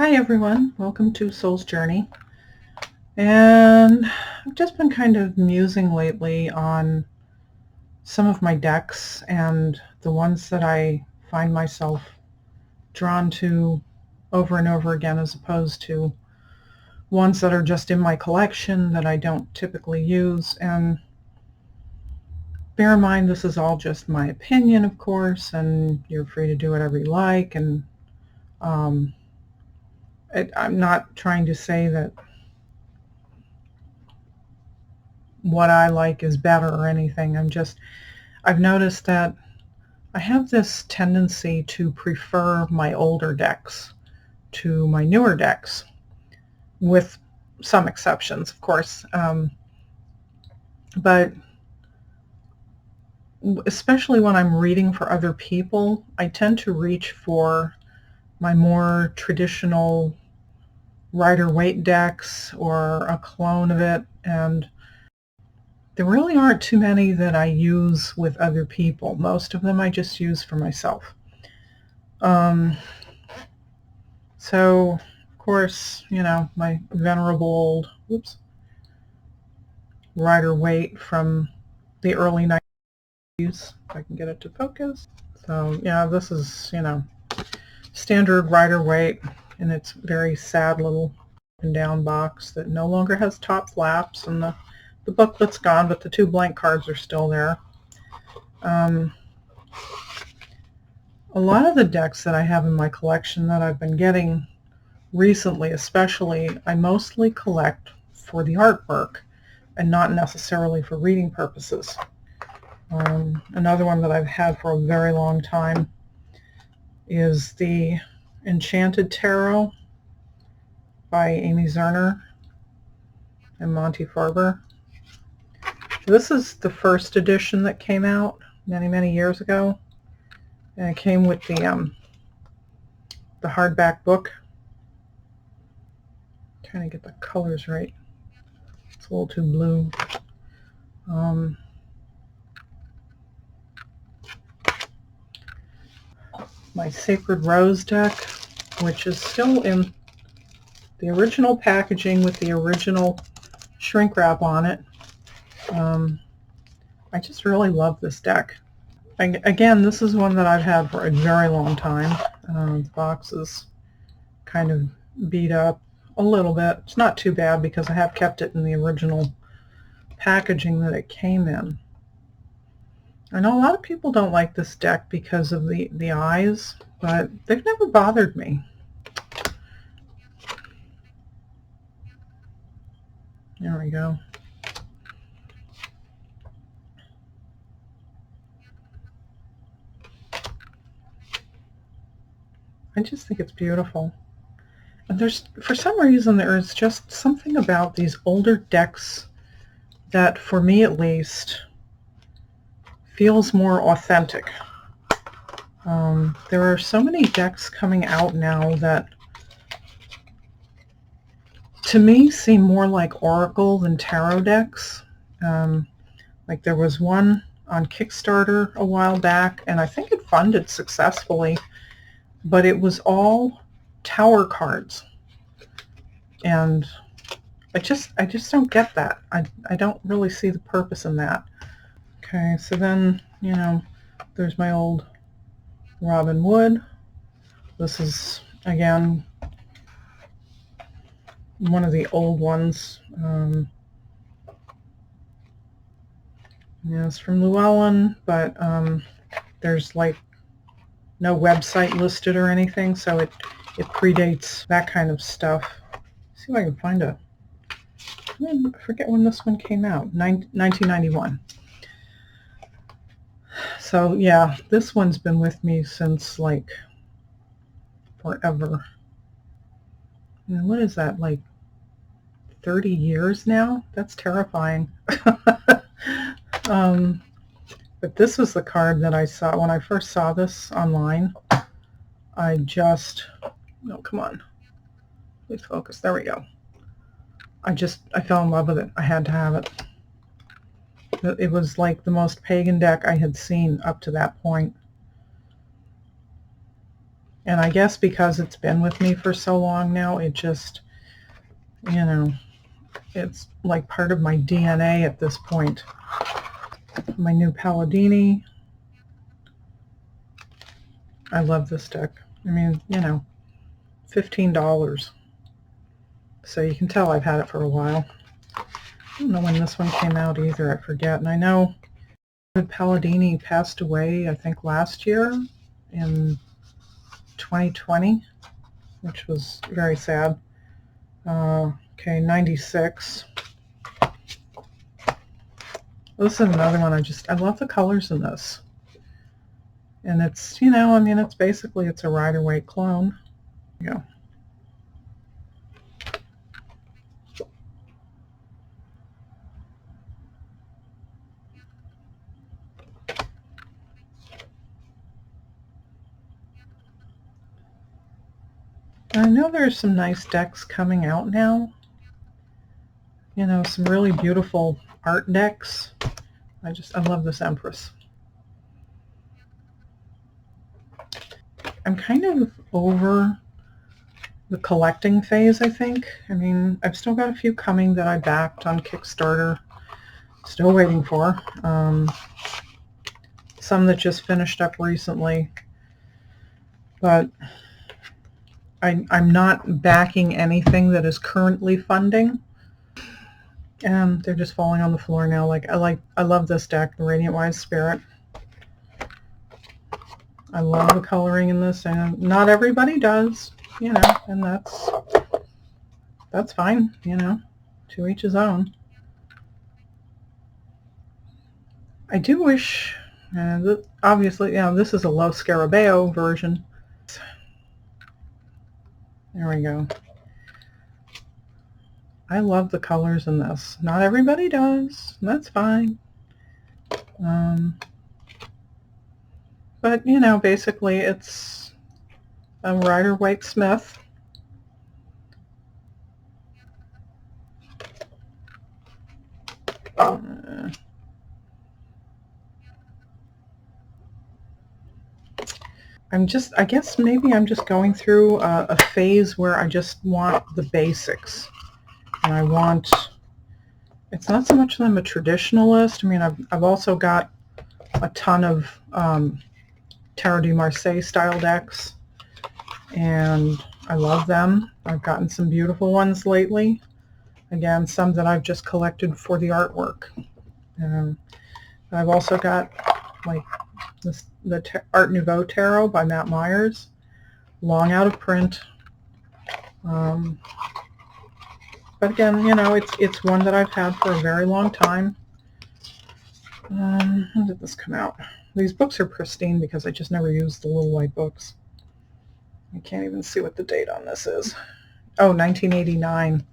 Hi everyone, welcome to Soul's Journey. And I've just been kind of musing lately on some of my decks and the ones that I find myself drawn to over and over again, as opposed to ones that are just in my collection that I don't typically use. And bear in mind, this is all just my opinion, of course, and you're free to do whatever you like. And I'm not trying to say that what I like is better or anything. I've noticed that I have this tendency to prefer my older decks to my newer decks, with some exceptions, of course. But especially when I'm reading for other people, I tend to reach for my more traditional Rider-Waite decks or a clone of it, and there really aren't too many that I use with other people. Most of them I just use for myself. So, of course, my venerable old Rider-Waite from the early 90s, if I can get it to focus. So, yeah, this is, standard Rider-Waite in its very sad little up and down box that no longer has top flaps, and the booklet's gone, but the two blank cards are still there. A lot of the decks that I have in my collection that I've been getting recently, especially, I mostly collect for the artwork and not necessarily for reading purposes. Another one that I've had for a very long time is the Enchanted Tarot by Amy Zerner and Monty Farber. This is the first edition that came out many, many years ago, and it came with the hardback book. I'm trying to get the colors right. It's a little too blue. My Sacred Rose deck, which is still in the original packaging with the original shrink wrap on it. I just really love this deck. Again, this is one that I've had for a very long time. The box is kind of beat up a little bit. It's not too bad because I have kept it in the original packaging that it came in. I know a lot of people don't like this deck because of the eyes, but they've never bothered me. There we go. I just think it's beautiful. And for some reason, there is just something about these older decks that, for me at least, feels more authentic. There are so many decks coming out now that, to me, seem more like Oracle than tarot decks. Like there was one on Kickstarter a while back, and I think it funded successfully, but it was all tower cards. And I just don't get that. I don't really see the purpose in that. Okay, so then, there's my old Robin Wood. This is, again, one of the old ones. It's from Llewellyn, but there's like no website listed or anything, so it predates that kind of stuff. Let's see if I can find I forget when this one came out. 1991. So yeah, this one's been with me since like forever. And what is that, like 30 years now? That's terrifying. But this was the card that I saw when I first saw this online. Come on, please focus. There we go. I fell in love with it. I had to have it. It was like the most pagan deck I had seen up to that point. And I guess because it's been with me for so long now, it just, you know, it's like part of my DNA at this point. My new Palladini. I love this deck. I mean, you know, $15. So you can tell I've had it for a while. I don't know when this one came out either. I forget. And I know Palladini passed away, I think, last year in 2020, which was very sad. Okay, 96. This is another one. I love the colors in this. And it's, you know, I mean, it's basically, it's a Rider-Waite clone. There you go. I know there's some nice decks coming out now. You know, some really beautiful art decks. I love this Empress. I'm kind of over the collecting phase, I think. I mean, I've still got a few coming that I backed on Kickstarter. Still waiting for. Some that just finished up recently. But I'm not backing anything that is currently funding. And they're just falling on the floor now. I love this deck, the Radiant Wise Spirit. I love the coloring in this, and not everybody does, you know, and that's fine, you know, to each his own. I do wish, obviously, you know, this is a low Scarabeo version. There we go. I love the colors in this. Not everybody does. That's fine. But, you know, basically it's a Rider-Waite Smith. I guess maybe I'm just going through a phase where I just want the basics. And it's not so much that I'm a traditionalist. I mean, I've also got a ton of Tarot de Marseille style decks, and I love them. I've gotten some beautiful ones lately. Again, some that I've just collected for the artwork. I've also got like the Art Nouveau Tarot by Matt Myers, long out of print. But again, you know, it's one that I've had for a very long time. When did this come out? These books are pristine because I just never used the little white books. I can't even see what the date on this is. Oh, 1989.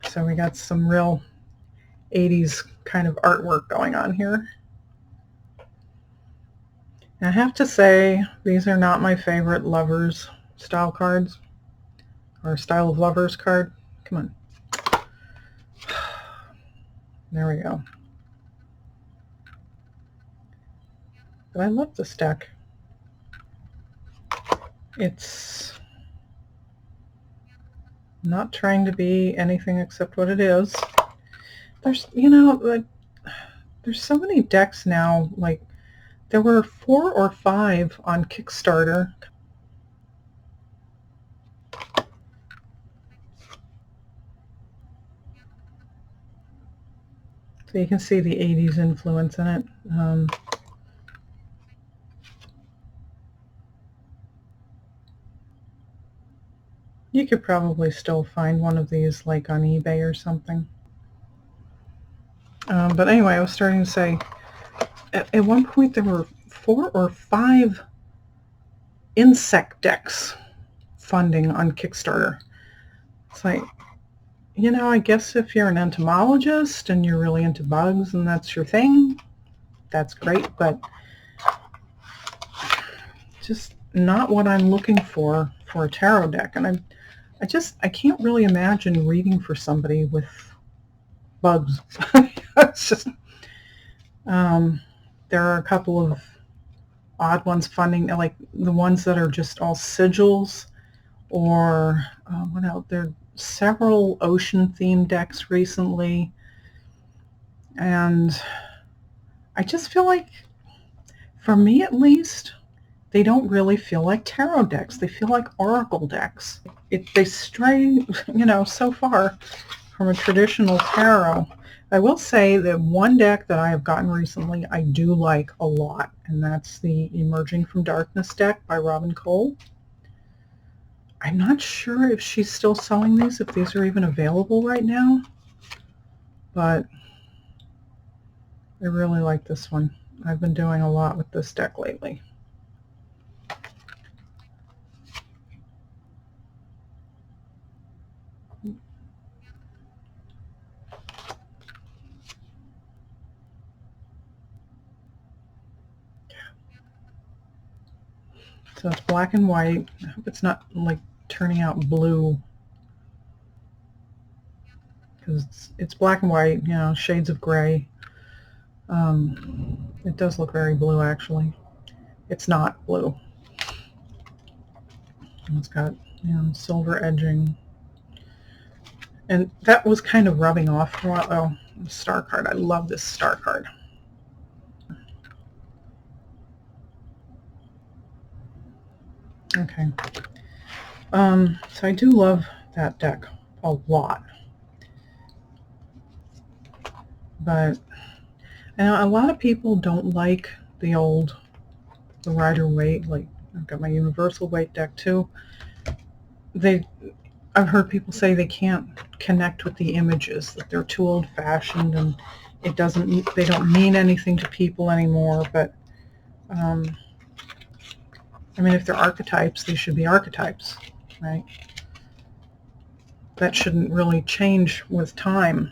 So we got some real 80s kind of artwork going on here. And I have to say, these are not my favorite lovers style cards, or style of lovers card. Come on. There we go. But I love this deck. It's not trying to be anything except what it is. There's, you know, there's so many decks now. Like, there were 4 or 5 on Kickstarter. So you can see the 80s influence in it. You could probably still find one of these like on eBay or something. But anyway, I was starting to say, at one point there were 4 or 5 insect decks funding on Kickstarter. It's like, you know, I guess if you're an entomologist and you're really into bugs and that's your thing, that's great, but just not what I'm looking for a tarot deck. And I can't really imagine reading for somebody with bugs. It's just, there are a couple of odd ones, funding, like the ones that are just all sigils, or what else? There are several ocean-themed decks recently, and I just feel like, for me at least, they don't really feel like tarot decks. They feel like oracle decks. They stray, so far from a traditional tarot. I will say that one deck that I have gotten recently I do like a lot, and that's the Emerging from Darkness deck by Robin Cole. I'm not sure if she's still selling these, if these are even available right now, but I really like this one. I've been doing a lot with this deck lately. So it's black and white. I hope it's not like turning out blue, because it's black and white, shades of gray. It does look very blue, actually. It's not blue. It's got, silver edging. And that was kind of rubbing off for a while. Oh, the star card. I love this star card. Okay. So I do love that deck a lot. But I know a lot of people don't like the Rider-Waite. Like, I've got my Universal Waite deck too. I've heard people say they can't connect with the images, that they're too old-fashioned and they don't mean anything to people anymore. But I mean, if they're archetypes, they should be archetypes, right? That shouldn't really change with time.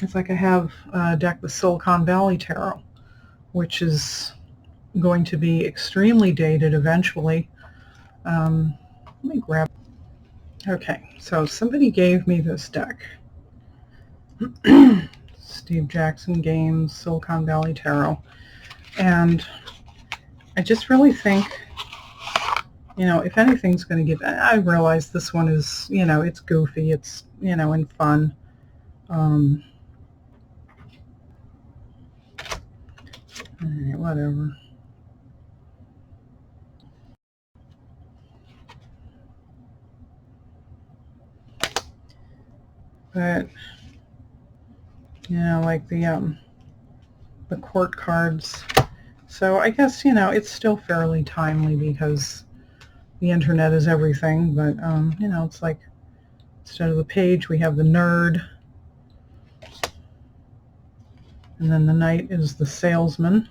It's like I have a deck with Silicon Valley Tarot, which is going to be extremely dated eventually. Let me grab. Okay, so somebody gave me this deck. Steve Jackson Games, Silicon Valley Tarot. And I just really think, if anything's going to give, I realize this one is, it's goofy, it's, and fun. All right, whatever. But, like the court cards. So I guess, it's still fairly timely because the internet is everything. But, it's like, instead of the page, we have the nerd. And then the knight is the salesman.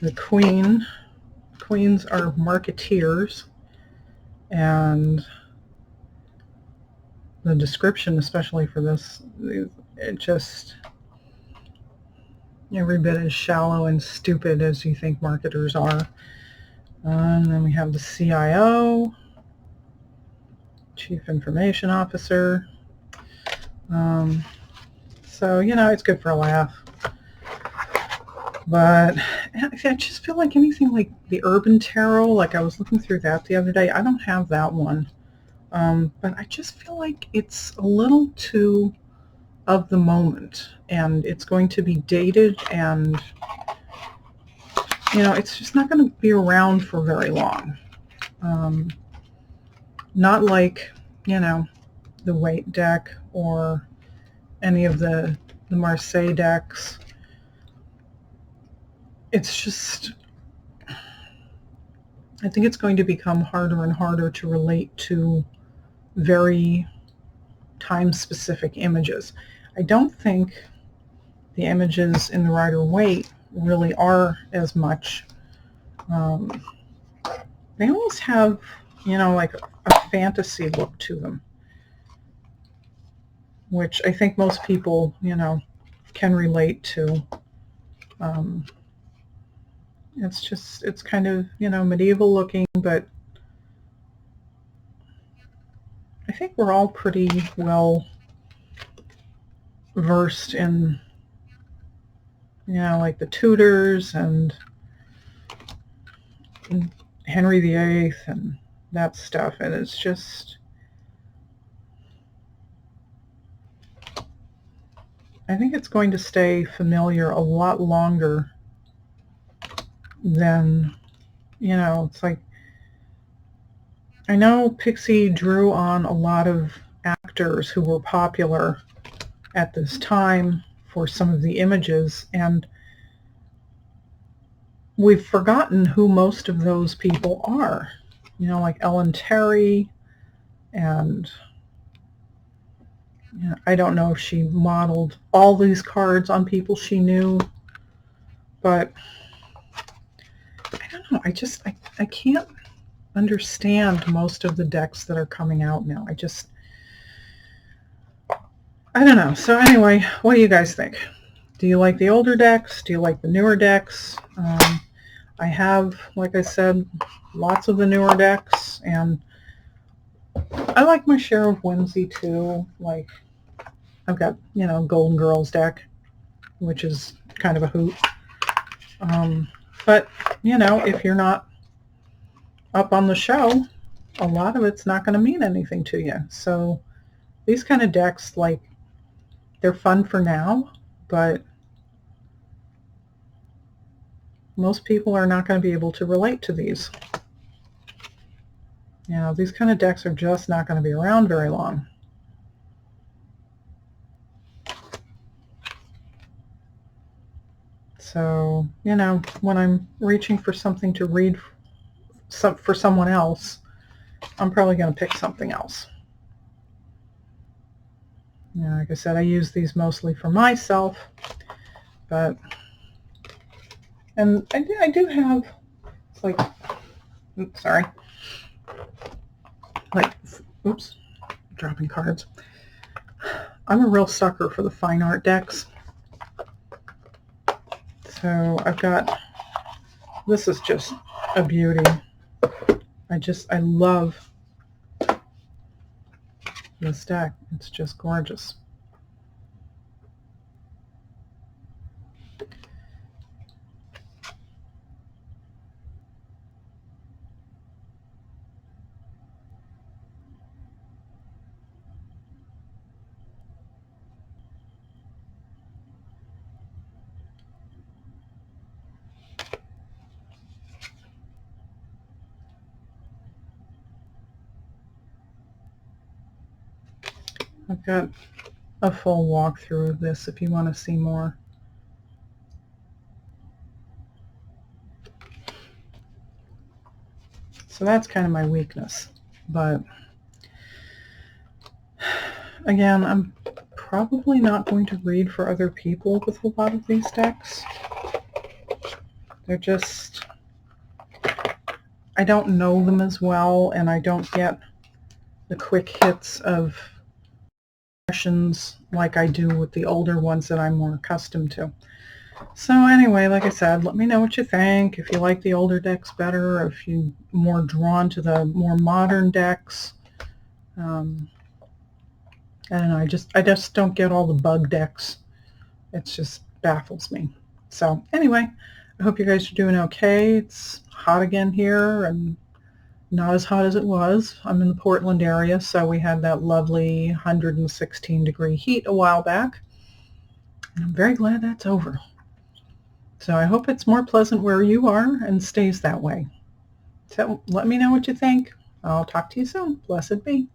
The queen. Queens are marketeers. And the description, especially for this, it just every bit as shallow and stupid as you think marketers are. And then we have the CIO, Chief Information Officer. So, it's good for a laugh. But I just feel like anything like the Urban Tarot, like I was looking through that the other day. I don't have that one. But I just feel like it's a little too of the moment, and it's going to be dated, and it's just not going to be around for very long. Not like the Waite deck or any of the Marseille decks. It's just, I think it's going to become harder and harder to relate to very time-specific images. I don't think the images in the Rider-Waite really are as much. They almost have, like a fantasy look to them, which I think most people, can relate to. It's kind of, medieval looking, but I think we're all pretty well versed in you know, like the Tudors and Henry VIII and that stuff. And it's just, I think it's going to stay familiar a lot longer than, you know, it's like, I know Pixie drew on a lot of actors who were popular at this time for some of the images, and we've forgotten who most of those people are. You know, like Ellen Terry, and you know, I don't know if she modeled all these cards on people she knew, but I don't know. I can't understand most of the decks that are coming out now. I don't know. So anyway, what do you guys think? Do you like the older decks? Do you like the newer decks? I have, like I said, lots of the newer decks, and I like my share of whimsy too. Like, I've got, you know, Golden Girls deck, which is kind of a hoot. But, you know, if you're not up on the show, a lot of it's not going to mean anything to you. So these kind of decks, like, they're fun for now, but most people are not going to be able to relate to these. You know, these kind of decks are just not going to be around very long. So, you know, when I'm reaching for something to read for someone else, I'm probably going to pick something else. You know, like I said, I use these mostly for myself, but, and I do have, it's like, oops, sorry, like, oops, dropping cards. I'm a real sucker for the fine art decks. So I've got, this is just a beauty. I love this deck. It's just gorgeous. I've got a full walkthrough of this if you want to see more. So that's kind of my weakness. But again, I'm probably not going to read for other people with a lot of these decks. They're just, I don't know them as well, and I don't get the quick hits of impressions like I do with the older ones that I'm more accustomed to. So anyway, like I said, let me know what you think. If you like the older decks better, or if you're more drawn to the more modern decks. I don't know. I just don't get all the bug decks. It just baffles me. So anyway, I hope you guys are doing okay. It's hot again here, and not as hot as it was. I'm in the Portland area, so we had that lovely 116-degree heat a while back. And I'm very glad that's over. So I hope it's more pleasant where you are and stays that way. So let me know what you think. I'll talk to you soon. Blessed be.